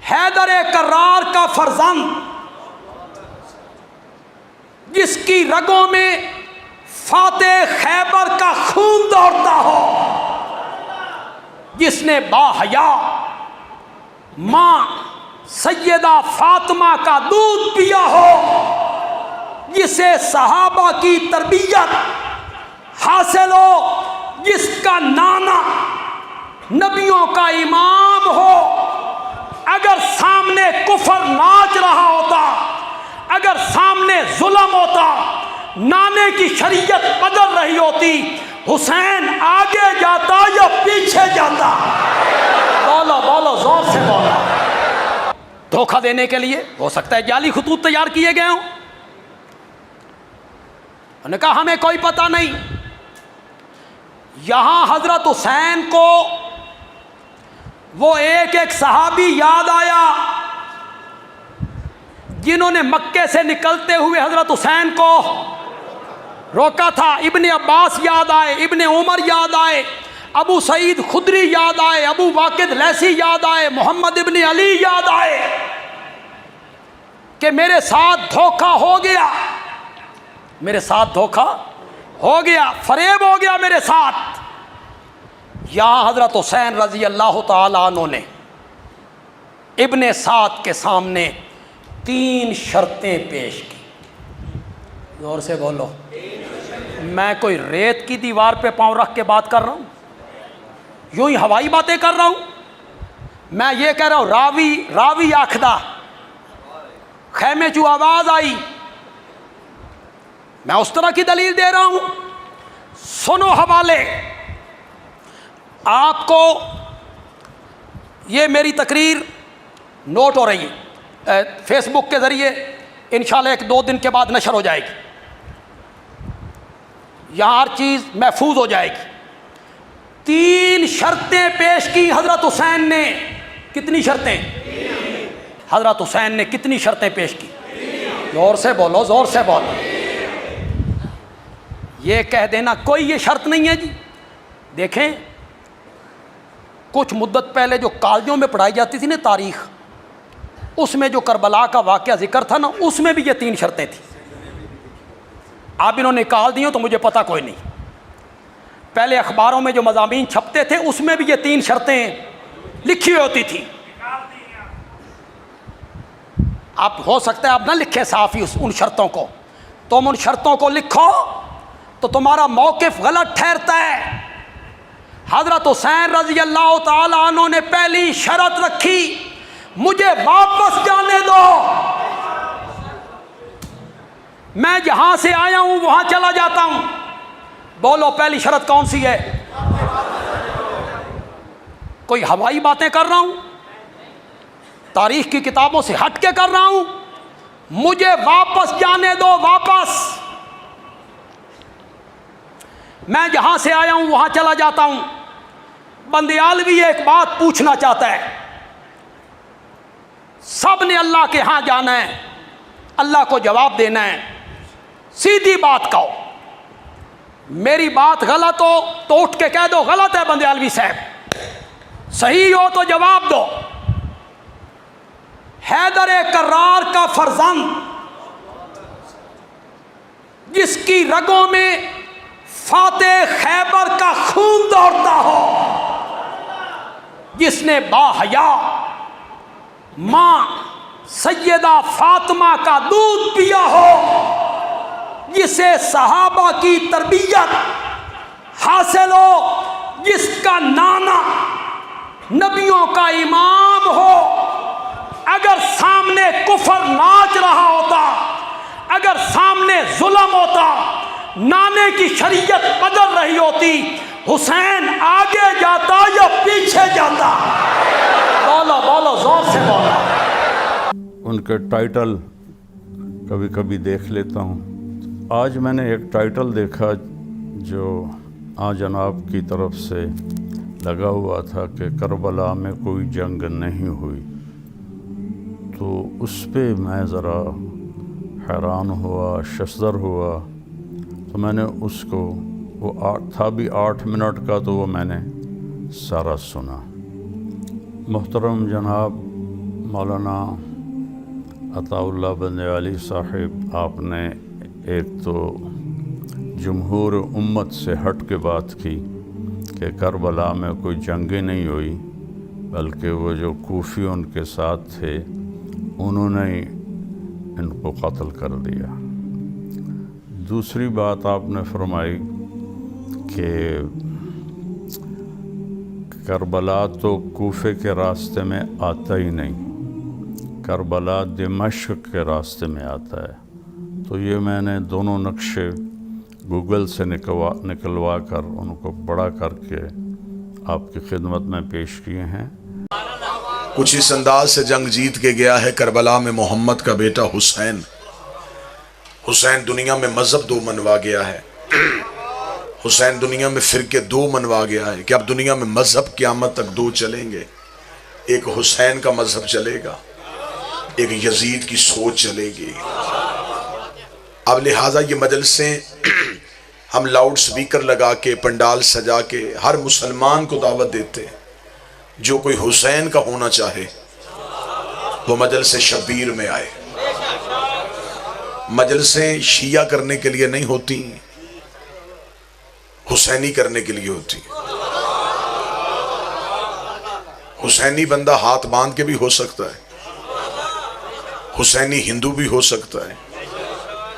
حیدر کرار کا فرزند، جس کی رگوں میں فاتح خیبر کا خون دوڑتا ہو، جس نے باحیا ماں سیدہ فاطمہ کا دودھ پیا ہو، جسے صحابہ کی تربیت حاصل ہو، جس کا نانا نبیوں کا امام ہو، اگر سامنے کفر ناچ رہا ہوتا، اگر سامنے ظلم ہوتا، نانے کی شریعت بدل رہی ہوتی، حسین آگے جاتا یا پیچھے جاتا؟ بولو بولو، زور سے بولو۔ دھوکہ دینے کے لیے ہو سکتا ہے جعلی خطوط تیار کیے گئے ہوں۔ انہوں نے کہا ہمیں کوئی پتہ نہیں۔ یہاں حضرت حسین کو وہ ایک ایک صحابی یاد آیا جنہوں نے مکے سے نکلتے ہوئے حضرت حسین کو روکا تھا۔ ابن عباس یاد آئے، ابن عمر یاد آئے، ابو سعید خدری یاد آئے، ابو واقد لیثی یاد آئے، محمد ابن علی یاد آئے کہ میرے ساتھ دھوکہ ہو گیا، میرے ساتھ دھوکہ ہو گیا، فریب ہو گیا میرے ساتھ۔ یہاں حضرت حسین رضی اللہ تعالیٰ عنہ نے ابن سعد کے سامنے 3 شرطیں پیش کی۔ زور سے بولو۔ میں کوئی ریت کی دیوار پہ پاؤں رکھ کے بات کر رہا ہوں، یوں ہی ہوائی باتیں کر رہا ہوں؟ میں یہ کہہ رہا ہوں راوی آکھدہ خیمے چو آواز آئی، میں اس طرح کی دلیل دے رہا ہوں۔ سنو حوالے۔ آپ کو یہ میری تقریر نوٹ ہو رہی ہے، فیس بک کے ذریعے انشاءاللہ 1-2 دن کے بعد نشر ہو جائے گی، یہاں ہر چیز محفوظ ہو جائے گی۔ 3 شرطیں پیش کی حضرت حسین نے۔ کتنی شرطیں؟ حضرت حسین نے کتنی شرطیں پیش کی؟ زور سے بولو، زور سے بولو۔ یہ کہہ دینا کوئی یہ شرط نہیں ہے جی۔ دیکھیں کچھ مدت پہلے جو کالجوں میں پڑھائی جاتی تھی نا تاریخ، اس میں جو کربلا کا واقعہ ذکر تھا نا، اس میں بھی یہ 3 شرطیں تھیں۔ اب انہوں نے نکال دی ہوں تو مجھے پتہ کوئی نہیں۔ پہلے اخباروں میں جو مضامین چھپتے تھے اس میں بھی یہ 3 شرطیں لکھی ہوتی تھی۔ آپ ہو سکتا ہے آپ نہ لکھیں صحافی ان شرطوں کو، تم ان شرطوں کو لکھو تو تمہارا موقف غلط ٹھہرتا ہے۔ حضرت حسین رضی اللہ تعالیٰ عنہ نے پہلی شرط رکھی، مجھے واپس جانے دو، میں جہاں سے آیا ہوں وہاں چلا جاتا ہوں۔ بولو پہلی شرط کون سی ہے؟ کوئی ہوائی باتیں کر رہا ہوں؟ تاریخ کی کتابوں سے ہٹ کے کر رہا ہوں؟ مجھے واپس جانے دو، واپس، میں جہاں سے آیا ہوں وہاں چلا جاتا ہوں۔ بندیالوی ایک بات پوچھنا چاہتا ہے، سب نے اللہ کے ہاں جانا ہے، اللہ کو جواب دینا ہے، سیدھی بات کہو۔ میری بات غلط ہو تو اٹھ کے کہہ دو غلط ہے بندیالوی صاحب، صحیح ہو تو جواب دو۔ حیدر کرار کا فرزند، جس کی رگوں میں فاتح خیبر کا خون دوڑتا ہو، جس نے باحیا ماں سیدہ فاطمہ کا دودھ پیا ہو، جسے صحابہ کی تربیت حاصل ہو، جس کا نانا نبیوں کا امام ہو، اگر سامنے کفر ناچ رہا ہوتا، اگر سامنے ظلم ہوتا، نانے کی شریعت بدل رہی ہوتی، حسین آگے جاتا یا پیچھے جاتا؟ بولو بولو، زور سے بولو۔ ان کے ٹائٹل کبھی کبھی دیکھ لیتا ہوں۔ آج میں نے ایک ٹائٹل دیکھا جو جناب کی طرف سے لگا ہوا تھا کہ کربلا میں کوئی جنگ نہیں ہوئی، تو اس پہ میں ذرا حیران ہوا، ششدر ہوا۔ تو میں نے اس کو، وہ تھا بھی 8 منٹ کا، تو وہ میں نے سارا سنا۔ محترم جناب مولانا عطا اللہ بند علی صاحب، آپ نے ایک تو جمہور امت سے ہٹ کے بات کی کہ کربلا میں کوئی جنگیں نہیں ہوئی، بلکہ وہ جو کوفی ان کے ساتھ تھے انہوں نے ان کو قتل کر دیا۔ دوسری بات آپ نے فرمائی کہ کربلا تو کوفے کے راستے میں آتا ہی نہیں، کربلا دمشق کے راستے میں آتا ہے۔ تو یہ میں نے دونوں نقشے گوگل سے نکلوا کر ان کو بڑا کر کے آپ کی خدمت میں پیش کیے ہیں۔ کچھ اس انداز سے جنگ جیت کے گیا ہے کربلا میں محمد کا بیٹا حسین۔ حسین دنیا میں مذہب دو منوا گیا ہے، حسین دنیا میں فرقے دو منوا گیا ہے کہ اب دنیا میں مذہب قیامت تک دو چلیں گے، ایک حسین کا مذہب چلے گا، ایک یزید کی سوچ چلے گی۔ اب لہٰذا یہ مجلسیں ہم لاؤڈ سپیکر لگا کے پنڈال سجا کے ہر مسلمان کو دعوت دیتے ہیں، جو کوئی حسین کا ہونا چاہے وہ مجلس شبیر میں آئے۔ مجلسیں شیعہ کرنے کے لیے نہیں ہوتی، حسینی کرنے کے لیے ہوتی۔ حسینی بندہ ہاتھ باندھ کے بھی ہو سکتا ہے، حسینی ہندو بھی ہو سکتا ہے،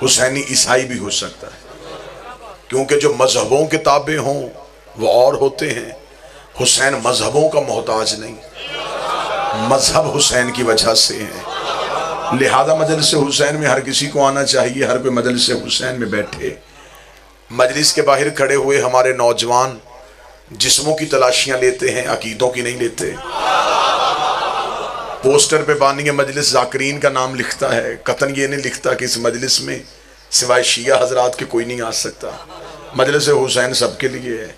حسینی عیسائی بھی ہو سکتا ہے، کیونکہ جو مذہبوں کے تابع ہوں وہ اور ہوتے ہیں۔ حسین مذہبوں کا محتاج نہیں، مذہب حسین کی وجہ سے ہے۔ لہذا مجلس حسین میں ہر کسی کو آنا چاہیے، ہر کوئی مجلس حسین میں بیٹھے۔ مجلس کے باہر کھڑے ہوئے ہمارے نوجوان جسموں کی تلاشیاں لیتے ہیں، عقیدوں کی نہیں لیتے۔ پوسٹر پہ بانی مجلس ذاکرین کا نام لکھتا ہے، قطن یہ نہیں لکھتا کہ اس مجلس میں سوائے شیعہ حضرات کے کوئی نہیں آ سکتا۔ مجلس حسین سب کے لیے ہے،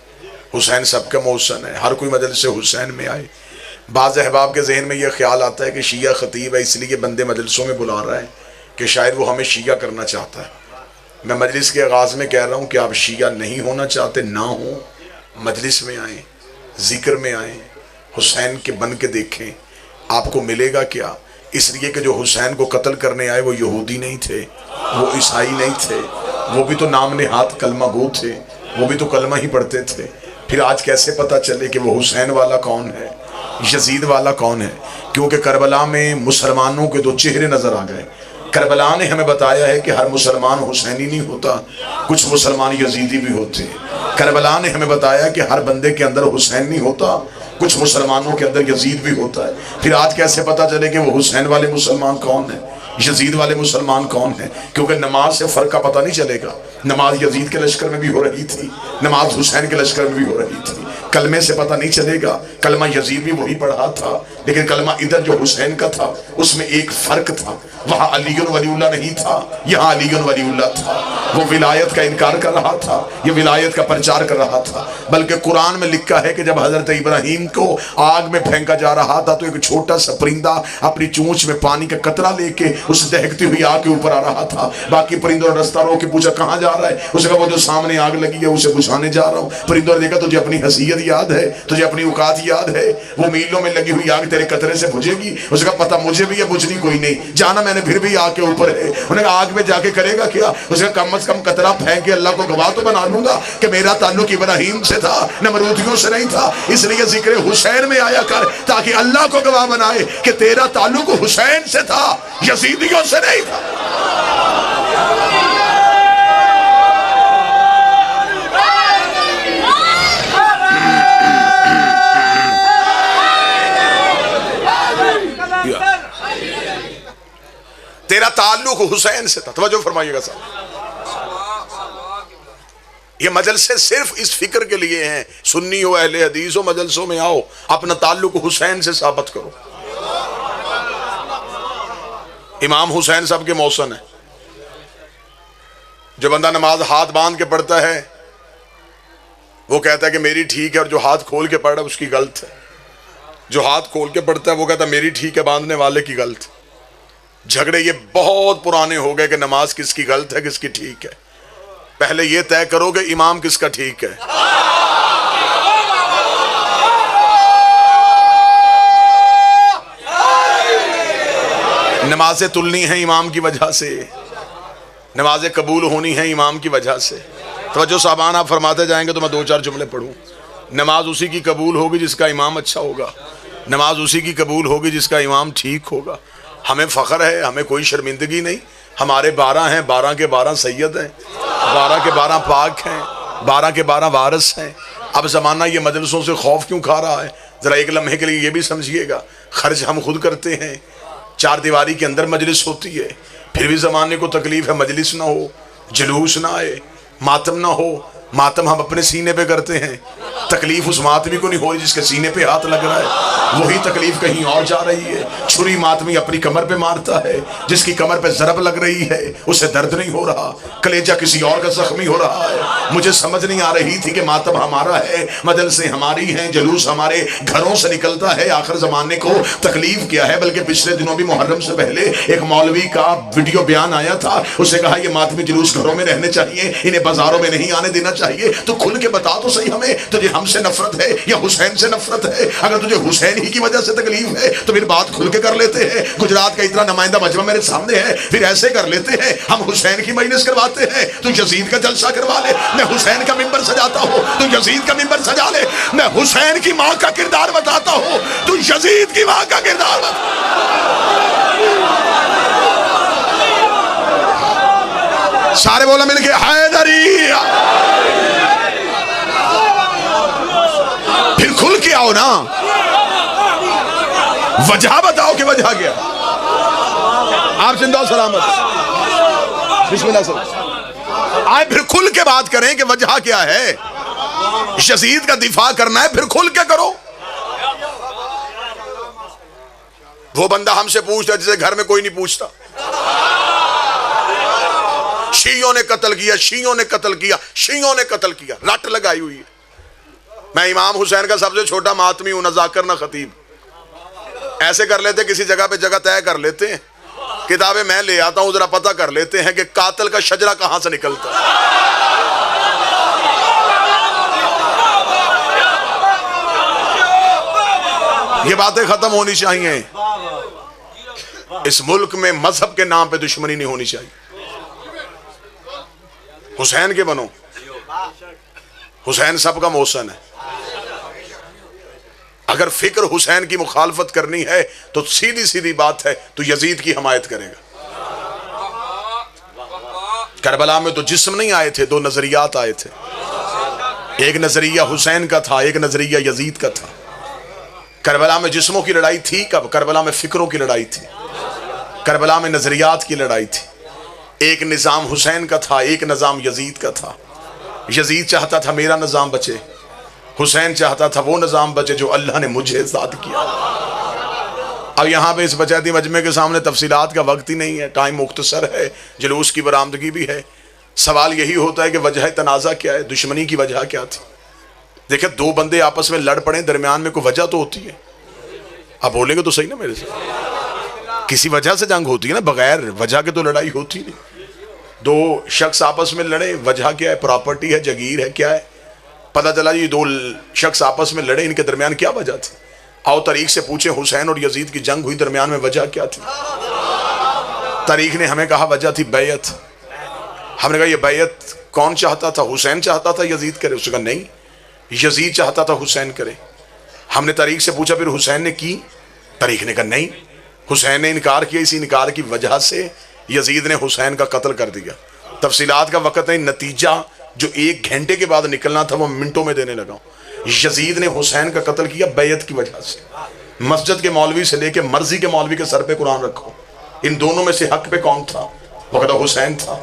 حسین سب کا محسن ہے، ہر کوئی مجلس حسین میں آئے۔ بعض احباب کے ذہن میں یہ خیال آتا ہے کہ شیعہ خطیب ہے اس لیے بندے مجلسوں میں بلا رہا ہے کہ شاید وہ ہمیں شیعہ کرنا چاہتا ہے۔ میں مجلس کے آغاز میں کہہ رہا ہوں کہ آپ شیعہ نہیں ہونا چاہتے نہ ہوں، مجلس میں آئیں، ذکر میں آئیں، حسین کے بن کے دیکھیں، آپ کو ملے گا کیا؟ اس لیے کہ جو حسین کو قتل کرنے آئے وہ یہودی نہیں تھے، وہ عیسائی نہیں تھے، وہ بھی تو نام نہاد کلمہ گو تھے، وہ بھی تو کلمہ ہی پڑھتے تھے۔ پھر آج کیسے پتہ چلے کہ وہ حسین والا کون ہے، یزید والا کون ہے؟ کیونکہ کربلا میں مسلمانوں کے دو چہرے نظر آ گئے۔ کربلا نے ہمیں بتایا ہے کہ ہر مسلمان حسینی نہیں ہوتا، کچھ مسلمان یزیدی بھی ہوتے ہیں۔ کربلا نے ہمیں بتایا کہ ہر بندے کے اندر حسین نہیں ہوتا، کچھ مسلمانوں کے اندر یزید بھی ہوتا ہے۔ پھر آج کیسے پتہ چلے کہ وہ حسین والے مسلمان کون ہیں، یزید والے مسلمان کون ہیں؟ کیونکہ نماز سے فرق کا پتہ نہیں چلے گا۔ نماز یزید کے لشکر میں بھی ہو رہی تھی، نماز حسین کے لشکر میں بھی ہو رہی تھی۔ کلمے سے پتہ نہیں چلے گا، کلمہ یزید بھی وہی پڑھا تھا، لیکن کلمہ ادھر جو حسین کا تھا اس میں ایک فرق تھا، وہاں علی ولی اللہ نہیں تھا، یہاں علی ولی اللہ تھا۔ وہ ولایت کا انکار کر رہا تھا، یہ ولایت کا پرچار کر رہا تھا۔ بلکہ قرآن میں لکھا ہے کہ جب حضرت ابراہیم کو آگ میں پھینکا جا رہا تھا تو ایک چھوٹا سا پرندہ اپنی چونچ میں پانی کا قطرہ لے کے اس دہکتی ہوئی آگ کے اوپر آ رہا تھا۔ باقی پرندوں نے رستہ روک کے پوچھا کہاں جا رہا ہے؟ اس نے کہا وہ جو سامنے آگ لگی ہے اسے بجھانے جا رہا ہوں۔ پرندوں نے دیکھا تجھے اپنی حیثیت یاد ہے، تجھے اپنی اوقات یاد ہے، وہ میلوں میں لگی ہوئی آگ تیرے قطرے سے بجھے گی؟ اس نے کہا پتہ مجھے بھی ہے، بجھنی کوئی نہیں، جانا میں نے پھر بھی آگ کے اوپر ہے۔ انہوں نے کہا آگ میں جا کے کرے گا کیا؟ اس نے کہا کم از کم قطرہ پھینک کے اللہ کو گواہ تو بنا لوں گا کہ میرا تعلق ابراہیم سے تھا، نمرودیوں سے نہیں تھا۔ اس لیے ذکر حسین میں آیا کر تاکہ اللہ کو گواہ بنائے کہ تیرا تعلق حسین سے تھا، یزیدیوں سے نہیں تھا۔ تیرا تعلق حسین سے تھا۔ توجہ فرمائیے گا صاحب، یہ مجلسیں صرف اس فکر کے لیے ہیں، سنی ہو اہل حدیث ہو مجلسوں میں آؤ، اپنا تعلق حسین سے ثابت کرو۔ امام حسین صاحب کے محسن ہے۔ جو بندہ نماز ہاتھ باندھ کے پڑھتا ہے وہ کہتا ہے کہ میری ٹھیک ہے، اور جو ہاتھ کھول کے پڑھ رہا ہے اس کی غلط ہے۔ جو ہاتھ کھول کے پڑھتا ہے وہ کہتا ہے میری ٹھیک ہے، باندھنے والے کی غلط۔ جھگڑے یہ بہت پرانے ہو گئے کہ نماز کس کی غلط ہے کس کی ٹھیک ہے۔ پہلے یہ طے کرو کہ امام کس کا ٹھیک ہے۔ نمازیں تلنی ہیں امام کی وجہ سے، نمازیں قبول ہونی ہیں امام کی وجہ سے۔ توجہ صاحبان، آپ فرماتے جائیں گے تو میں دو چار جملے پڑھوں۔ نماز اسی کی قبول ہوگی جس کا امام اچھا ہوگا، نماز اسی کی قبول ہوگی جس کا امام ٹھیک ہوگا۔ ہمیں فخر ہے، ہمیں کوئی شرمندگی نہیں، ہمارے 12 ہیں، 12 کے 12 سید ہیں، 12 کے 12 پاک ہیں، 12 کے 12 وارث ہیں۔ اب زمانہ یہ مجلسوں سے خوف کیوں کھا رہا ہے؟ ذرا ایک لمحے کے لیے یہ بھی سمجھیے گا، خرچ ہم خود کرتے ہیں، 4 دیواری کے اندر مجلس ہوتی ہے، پھر بھی زمانے کو تکلیف ہے مجلس نہ ہو، جلوس نہ آئے، ماتم نہ ہو۔ ماتم ہم اپنے سینے پہ کرتے ہیں، تکلیف اس ماتمی کو نہیں ہو رہی جس کے سینے پہ ہاتھ لگ رہا ہے، وہی تکلیف کہیں اور جا رہی ہے۔ چھری ماتمی اپنی کمر پہ مارتا ہے، جس کی کمر پہ ضرب لگ رہی ہے اسے درد نہیں ہو رہا، کلیجہ کسی اور کا زخمی ہو رہا ہے۔ مجھے سمجھ نہیں آ رہی تھی کہ ماتم ہمارا ہے، مجلسیں ہماری ہیں، جلوس ہمارے گھروں سے نکلتا ہے، آخر زمانے کو تکلیف کیا ہے۔ بلکہ پچھلے دنوں بھی محرم سے پہلے ایک مولوی کا ویڈیو بیان آیا تھا، اسے کہا یہ ماتمی جلوس گھروں میں رہنے چاہیے، انہیں بازاروں میں نہیں آنے دینا چاہیے۔ تو کھل کے بتا تو صحیح ہمیں، تجھے ہم سے نفرت ہے یا حسین سے نفرت ہے؟ اگر تجھے حسین ہی کی وجہ سے تکلیف ہے تو پھر بات کھل کے کر لیتے ہیں۔ گجرات کا اتنا نمائندہ مجمع میرے سامنے ہے، پھر ایسے کر لیتے ہیں، ہم حسین کی مجلس کرواتے ہیں، تو یزید کا جلسہ کروا لے، میں حسین کا ممبر سجاتا ہوں تو یزید کا ممبر سجا لے، میں حسین کی ماں کا کردار بتاتا ہوں تو یزید کی ماں کا کردار بتا۔ سارے بولا مل کے حیدری، پھر کھل کے آؤ نا، وجہ بتاؤ کہ وجہ کیا۔ آپ زندہ و سلامت، بسم اللہ سر آئے، پھر کھل کے بات کریں کہ وجہ کیا ہے۔ یزید کا دفاع کرنا ہے، پھر کھل کے کرو۔ وہ بندہ ہم سے پوچھتا جسے گھر میں کوئی نہیں پوچھتا، شیعوں نے قتل کیا، شیعوں نے قتل کیا، شیعوں نے قتل کیا، رٹ لگائی ہوئی ہے۔ میں امام حسین کا سب سے چھوٹا ماتمی ہوں، نہ ذاکر نہ خطیب۔ ایسے کر لیتے، کسی جگہ پہ جگہ طے کر لیتے ہیں، کتابیں میں لے آتا ہوں، ذرا پتہ کر لیتے ہیں کہ قاتل کا شجرہ کہاں سے نکلتا ہے۔ یہ باتیں ختم ہونی چاہیے۔ اس ملک میں مذہب کے نام پہ دشمنی نہیں ہونی چاہیے۔ حسین کے بنو، حسین سب کا محسن ہے۔ اگر فکر حسین کی مخالفت کرنی ہے تو سیدھی سیدھی بات ہے، تو یزید کی حمایت کرے گا۔ کربلا میں تو جسم نہیں آئے تھے، 2 نظریات آئے تھے، ایک نظریہ حسین کا تھا، ایک نظریہ یزید کا تھا۔ کربلا میں جسموں کی لڑائی تھی کب؟ کربلا میں فکروں کی لڑائی تھی، کربلا میں نظریات کی لڑائی تھی۔ ایک نظام حسین کا تھا، ایک نظام یزید کا تھا۔ یزید چاہتا تھا میرا نظام بچے، حسین چاہتا تھا وہ نظام بچے جو اللہ نے مجھے ذات کیا۔ اب یہاں پہ اس بچیتی مجمع کے سامنے تفصیلات کا وقت ہی نہیں ہے، ٹائم مختصر ہے، جلوس کی برآمدگی بھی ہے۔ سوال یہی ہوتا ہے کہ وجہ تنازع کیا ہے، دشمنی کی وجہ کیا تھی؟ دیکھیں 2 بندے آپس میں لڑ پڑیں، درمیان میں کوئی وجہ تو ہوتی ہے۔ آپ بولیں گے تو صحیح نا میرے سے، کسی وجہ سے جنگ ہوتی ہے نا، بغیر وجہ کے تو لڑائی ہوتی نہیں۔ 2 شخص آپس میں لڑے، وجہ کیا ہے؟ پراپرٹی ہے، جگیر ہے، کیا ہے؟ پتہ چلا یہ 2 شخص آپس میں لڑے، ان کے درمیان کیا وجہ تھی؟ آؤ تاریخ سے پوچھیں، حسین اور یزید کی جنگ ہوئی، درمیان میں وجہ کیا تھی؟ تاریخ نے ہمیں کہا وجہ تھی بیعت۔ ہم نے کہا یہ بیعت کون چاہتا تھا؟ حسین چاہتا تھا یزید کرے؟ اس نے کہا نہیں، یزید چاہتا تھا حسین کرے۔ ہم نے تاریخ سے پوچھا پھر حسین نے کی؟ تاریخ نے کہا نہیں، حسین نے انکار کیا، اسی انکار کی وجہ سے یزید نے حسین کا قتل کر دیا۔ تفصیلات کا وقت نہیں، نتیجہ جو 1 گھنٹے کے بعد نکلنا تھا وہ منٹوں میں دینے لگا ہوں۔ یزید نے حسین کا قتل کیا بیعت کی وجہ سے۔ مسجد کے مولوی سے لے کے مرضی کے مولوی کے سر پہ قرآن رکھو، ان دونوں میں سے حق پہ کون تھا؟ وہ کہتا حسین تھا۔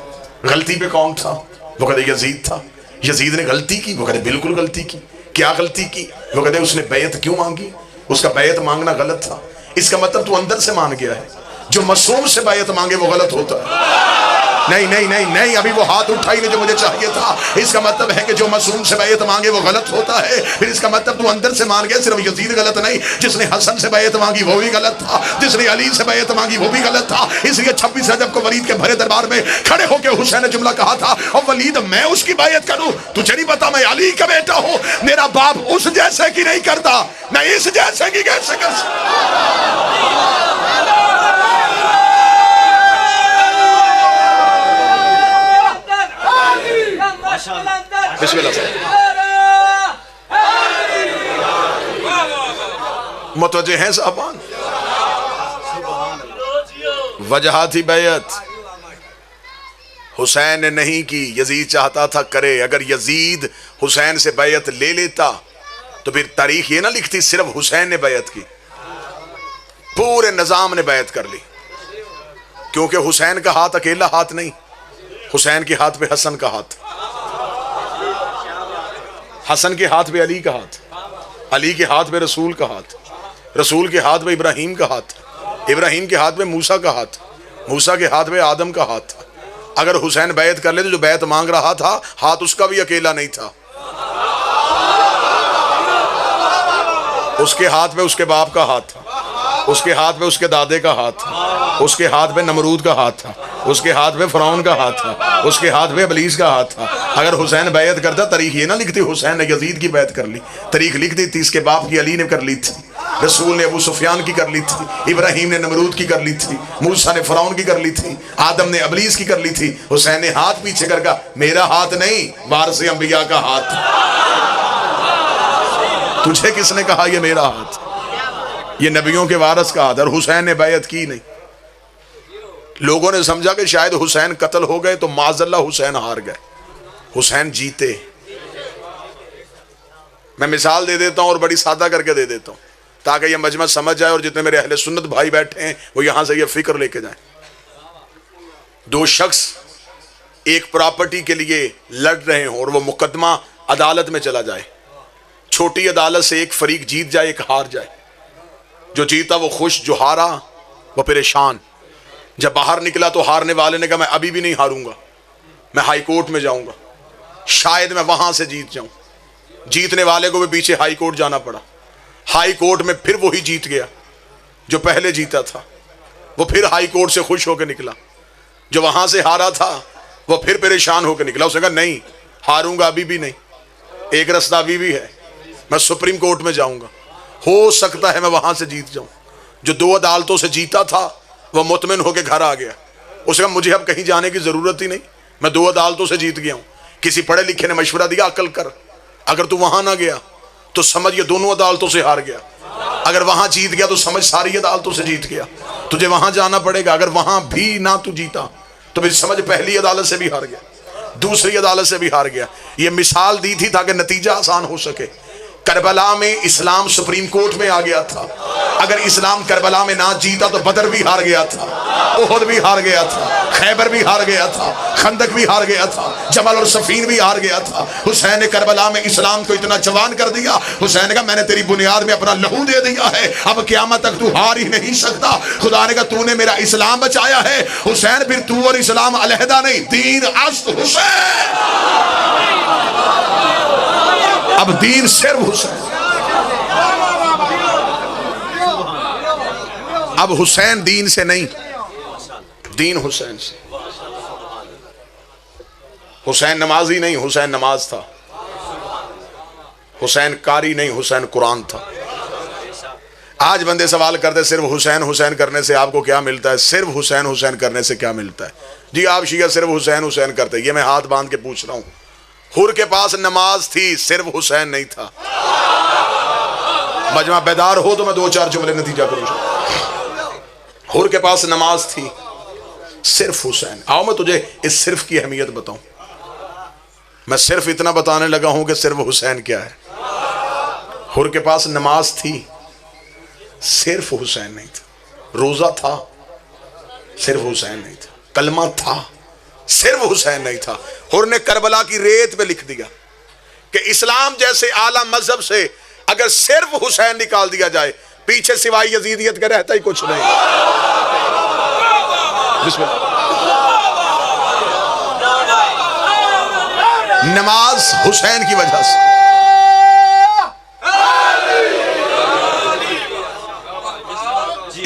غلطی پہ کون تھا؟ وہ کہتے یزید تھا۔ یزید نے غلطی کی؟ وہ کہتے بالکل غلطی کی۔ کیا غلطی کی؟ وہ کہتے اس نے بیعت کیوں مانگی؟ اس کا بیعت مانگنا غلط تھا۔ اس کا مطلب تو اندر سے مان گیا ہے، جو معصوم سے بیعت مانگے وہ غلط ہوتا ہے۔ نہیں نہیں نہیں نہیں، ابھی وہ ہاتھ اٹھا ہی نہیں جو مجھے چاہیے تھا۔ اس کا مطلب ہے کہ جو معصوم سے بیعت مانگے وہ غلط ہوتا ہے۔ پھر اس کا مطلب تو اندر سے مان گیا۔ صرف یزید غلط نہیں، جس نے حسن سے بیعت مانگی وہ بھی غلط تھا، جس نے علی سے بیعت مانگی وہ بھی غلط تھا۔ اس لیے 26 رجب کو ولید کے بھرے دربار میں کھڑے ہو کے حسین نے جملہ کہا تھا، اور ولید میں اس کی بیعت کروں؟ تجھے نہیں پتا میں علی کا بیٹا ہوں؟ میرا باپ اس جیسے کی نہیں کرتا، میں اس جیسے کی کیسے کر سکتا؟ بسم اللہ صاحب متوجہ ہیں صاحبان؟ وجہ تھی بیعت، حسین نے نہیں کی، یزید چاہتا تھا کرے۔ اگر یزید حسین سے بیعت لے لیتا تو پھر تاریخ یہ نہ لکھتی صرف حسین نے بیعت کی، پورے نظام نے بیعت کر لی، کیونکہ حسین کا ہاتھ اکیلا ہاتھ نہیں، حسین کے ہاتھ پہ حسن کا ہاتھ، حسن کے ہاتھ پہ علی کا ہاتھ، علی کے ہاتھ پہ رسول کا ہاتھ، رسول کے ہاتھ پہ ابراہیم کا ہاتھ، ابراہیم کے ہاتھ پہ موسیٰ کا ہاتھ، موسیٰ کے ہاتھ پہ آدم کا ہاتھ تھا۔ اگر حسین بیعت کر لے تو جو بیعت مانگ رہا تھا ہاتھ اس کا بھی اکیلا نہیں تھا، اس کے ہاتھ پہ اس کے باپ کا ہاتھ تھا، اس کے ہاتھ پہ اس کے دادے کا ہاتھ تھا، اس کے ہاتھ پہ نمرود کا ہاتھ تھا، اس کے ہاتھ پہ فرعون کا ہاتھ تھا، اس کے ہاتھ پہ ابلیس کا ہاتھ تھا۔ اگر حسین بیعت کرتا تاریخ یہ نہ لکھتی حسین نے یزید کی بیعت کر لی، تاریخ لکھ دی تھی اس کے باپ کی علی نے کر لی تھی، رسول نے ابو سفیان کی کر لی تھی، ابراہیم نے نمرود کی کر لی تھی، موسیٰ نے فرعون کی کر لی تھی، آدم نے ابلیس کی کر لی تھی۔ حسین نے ہاتھ پیچھے کر کہا میرا ہاتھ نہیں، وارث انبیاء کا ہاتھ، تجھے کس نے کہا یہ میرا ہاتھ، یہ نبیوں کے وارث کا ہاتھ۔ اور حسین نے بیعت کی نہیں، لوگوں نے سمجھا کہ شاید حسین قتل ہو گئے تو معاذ اللہ حسین ہار گئے، حسین جیتے۔ میں مثال دے دیتا ہوں اور بڑی سادہ کر کے دے دیتا ہوں تاکہ یہ مجمع سمجھ جائے، اور جتنے میرے اہل سنت بھائی بیٹھے ہیں وہ یہاں سے یہ فکر لے کے جائیں۔ دو شخص ایک پراپرٹی کے لیے لڑ رہے ہوں اور وہ مقدمہ عدالت میں چلا جائے، چھوٹی عدالت سے ایک فریق جیت جائے ایک ہار جائے، جو جیتا وہ خوش، جو ہارا وہ پریشان۔ جب باہر نکلا تو ہارنے والے نے کہا میں ابھی بھی نہیں ہاروں گا، میں ہائی کورٹ میں جاؤں گا، شاید میں وہاں سے جیت جاؤں۔ جیتنے والے کو بھی پیچھے ہائی کورٹ جانا پڑا، ہائی کورٹ میں پھر وہی جیت گیا جو پہلے جیتا تھا، وہ پھر ہائی کورٹ سے خوش ہو کے نکلا۔ جو وہاں سے ہارا تھا وہ پھر پریشان ہو کے نکلا، اس نے کہا نہیں ہاروں گا ابھی بھی نہیں، ایک رستہ ابھی بھی ہے، میں سپریم کورٹ میں جاؤں گا، ہو سکتا ہے میں وہاں سے جیت جاؤں۔ جو دو عدالتوں سے جیتا تھا وہ مطمئن ہو کے گھر آ گیا، اس نے کہا مجھے اب کہیں جانے کی ضرورت ہی نہیں، میں دو عدالتوں سے جیت گیا ہوں۔ کسی پڑھے لکھے نے مشورہ دیا عقل کر، اگر تو وہاں نہ گیا تو سمجھ یہ دونوں عدالتوں سے ہار گیا، اگر وہاں جیت گیا تو سمجھ ساری عدالتوں سے جیت گیا، تجھے وہاں جانا پڑے گا، اگر وہاں بھی نہ تو جیتا تو پھر سمجھ پہلی عدالت سے بھی ہار گیا، دوسری عدالت سے بھی ہار گیا۔ یہ مثال دی تھی تاکہ نتیجہ آسان ہو سکے۔ کربلا میں اسلام سپریم کورٹ میں آ گیا تھا، اگر اسلام کربلا میں نہ جیتا تو بدر بھی ہار گیا تھا، احد بھی ہار گیا تھا، خیبر بھی ہار گیا تھا، خندق بھی ہار گیا تھا، جمل اور صفین بھی ہار گیا تھا۔ حسین نے کربلا میں اسلام کو اتنا جوان کر دیا، حسین نے کہا میں نے تیری بنیاد میں اپنا لہو دے دیا ہے، اب قیامت تک تو ہار ہی نہیں سکتا۔ خدا نے کہا تو نے میرا اسلام بچایا ہے حسین، پھر تو اور اسلام علیحدہ نہیں، دین است حسین، اب دین صرف حسین۔ اب حسین دین سے نہیں، دین حسین سے۔ حسین نمازی نہیں، حسین نماز تھا، حسین قاری نہیں، حسین قرآن تھا۔ آج بندے سوال کرتے صرف حسین حسین کرنے سے آپ کو کیا ملتا ہے، صرف حسین حسین کرنے سے کیا ملتا ہے؟ جی آپ شیعہ صرف حسین حسین کرتے، یہ میں ہاتھ باندھ کے پوچھ رہا ہوں۔ حر کے پاس نماز تھی، صرف حسین نہیں تھا۔ مجمع بیدار ہو تو میں دو چار جملے نتیجہ کروں گا۔ حر کے پاس نماز تھی، صرف حسین۔ آؤ میں تجھے اس صرف کی اہمیت بتاؤں۔ میں صرف اتنا بتانے لگا ہوں کہ صرف حسین کیا ہے۔ حر کے پاس نماز تھی، صرف حسین نہیں تھا۔ روزہ تھا، صرف حسین نہیں تھا۔ کلمہ تھا، صرف حسین نہیں تھا۔ حر نے کربلا کی ریت پہ لکھ دیا کہ اسلام جیسے اعلیٰ مذہب سے اگر صرف حسین نکال دیا جائے پیچھے سوائے یزیدیت کا رہتا ہی کچھ نہیں۔ بسم اللہ۔ نماز حسین کی وجہ سے،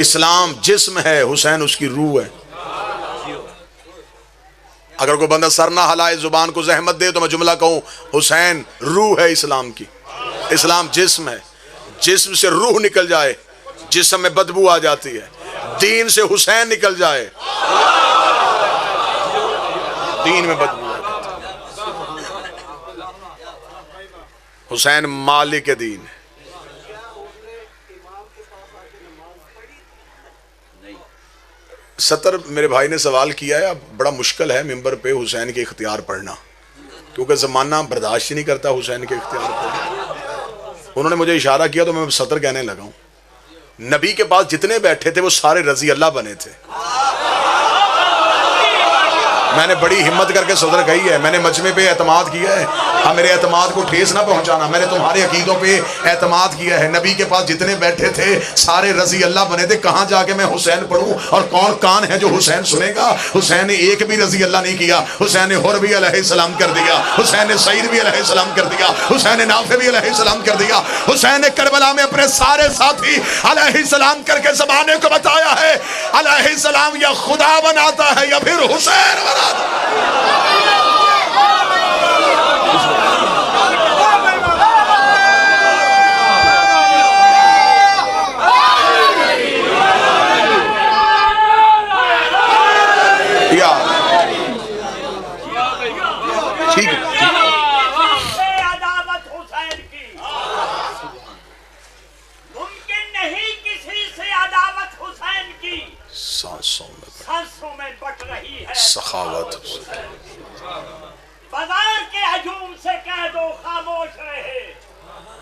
اسلام جسم ہے، حسین اس کی روح ہے۔ اگر کوئی بندہ سر نہ ہلائے زبان کو زحمت دے تو میں جملہ کہوں حسین روح ہے اسلام کی۔ اسلام جسم ہے، جسم سے روح نکل جائے جسم میں بدبو آ جاتی ہے، دین سے حسین نکل جائے دین میں بدبو آ جاتی ہے۔ حسین مالک دین. ستر میرے بھائی نے سوال کیا ہے، اب بڑا مشکل ہے ممبر پہ حسین کے اختیار پڑھنا، کیونکہ زمانہ برداشت نہیں کرتا حسین کے اختیار پڑھنا. انہوں نے مجھے اشارہ کیا تو میں ستر کہنے لگا ہوں. نبی کے پاس جتنے بیٹھے تھے وہ سارے رضی اللہ بنے تھے. میں نے بڑی ہمت کر کے صدر کہی ہے، میں نے مجمع پہ اعتماد کیا ہے. ہاں میرے اعتماد کو ٹھیس نہ پہنچانا، میں نے تمہارے عقیدوں پہ اعتماد کیا ہے. نبی کے پاس جتنے بیٹھے تھے سارے رضی اللہ بنے تھے. کہاں جا کے میں حسین پڑھوں؟ اور کون کان ہے جو حسین سنے گا؟ حسین نے ایک بھی رضی اللہ نہیں کیا. حسین نے حر بھی علیہ السلام کر دیا، حسین نے سعید بھی علیہ السلام کر دیا، حسین نے نافع بھی علیہ السلام کر دیا. حسین نے کربلا میں اپنے سارے ساتھی علیہ السلام کر کے زمانے کو بتایا ہے علیہ السلام یا خدا بناتا ہے یا پھر حسین بناتا ہے. ٹھیک ہے. ممکن نہیں کسی سے عداوت حسین کی سانسوں میں بٹ رہی ہے سخاوت. بازار کے ہجوم سے کہہ دو خاموش رہے،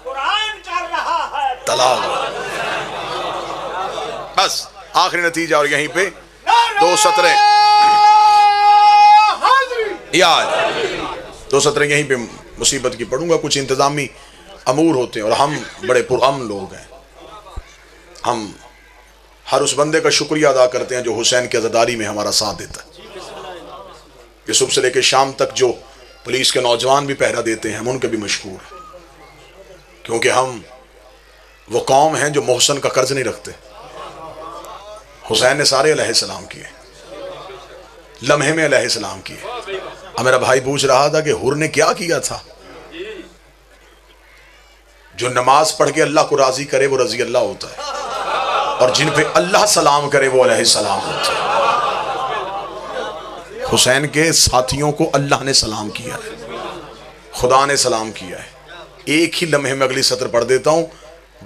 قرآن کر رہا ہے طلاق. بس آخری نتیجہ اور یہیں پہ دو سطریں دو سطریں یہیں پہ مصیبت کی پڑھوں گا. کچھ انتظامی امور ہوتے ہیں اور ہم بڑے پرامن لوگ ہیں. ہم ہر اس بندے کا شکریہ ادا کرتے ہیں جو حسین کی عزاداری میں ہمارا ساتھ دیتا ہے. کہ صبح سے لے کے شام تک جو پولیس کے نوجوان بھی پہرا دیتے ہیں ہم ان کے بھی مشکور ہیں، کیونکہ ہم وہ قوم ہیں جو محسن کا قرض نہیں رکھتے. حسین نے سارے علیہ السلام کیے، لمحے میں علیہ السلام کیے. اب میرا بھائی پوچھ رہا تھا کہ حر نے کیا کیا تھا؟ جو نماز پڑھ کے اللہ کو راضی کرے وہ رضی اللہ ہوتا ہے، اور جن پہ اللہ سلام کرے وہ علیہ السلام ہوتا ہے. حسین کے ساتھیوں کو اللہ نے سلام کیا ہے، خدا نے سلام کیا ہے. ایک ہی لمحے میں اگلی سطر پڑھ دیتا ہوں.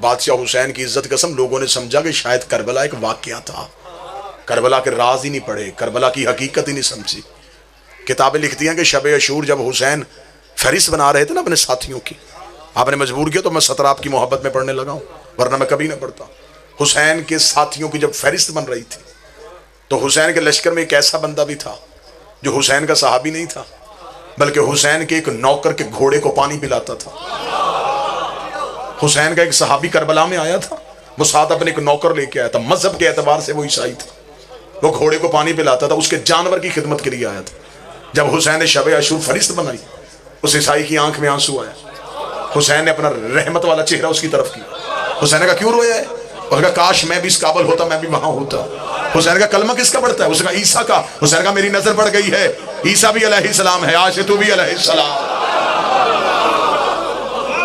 بادشاہ حسین کی عزت قسم لوگوں نے سمجھا کہ شاید کربلا ایک واقعہ تھا، کربلا کے راز ہی نہیں پڑھے، کربلا کی حقیقت ہی نہیں سمجھی. کتابیں لکھتی ہیں کہ شب عاشور جب حسین فہرست بنا رہے تھے نا اپنے ساتھیوں کی، آپ نے مجبور کیا تو میں سطر آپ کی محبت میں پڑھنے لگا ہوں، ورنہ میں کبھی نہ پڑھتا. حسین کے ساتھیوں کی جب فہرست بن رہی تھی تو حسین کے لشکر میں ایک ایسا بندہ بھی تھا جو حسین کا صحابی نہیں تھا، بلکہ حسین کے ایک نوکر کے گھوڑے کو پانی پلاتا تھا. حسین کا ایک صحابی کربلا میں آیا تھا، وہ ساتھ اپنے ایک نوکر لے کے آیا تھا، مذہب کے اعتبار سے وہ عیسائی تھا، وہ گھوڑے کو پانی پلاتا تھا، اس کے جانور کی خدمت کے لیے آیا تھا. جب حسین نے شب عاشور فہرست بنائی اس عیسائی کی آنکھ میں آنسو آیا. حسین نے اپنا رحمت والا چہرہ اس کی طرف کیا. حسین نے کہا کیوں رویا ہے؟ اس نے کہا کاش میں بھی اس قابل ہوتا، میں بھی وہاں ہوتا. حسین کا کلمہ کس کا پڑھتا ہے؟ اس نے کہا عیسیٰ کا. حسین کا میری نظر پڑ گئی ہے، عیسیٰ بھی علیہ السلام ہے، آج سے تو بھی علیہ السلام.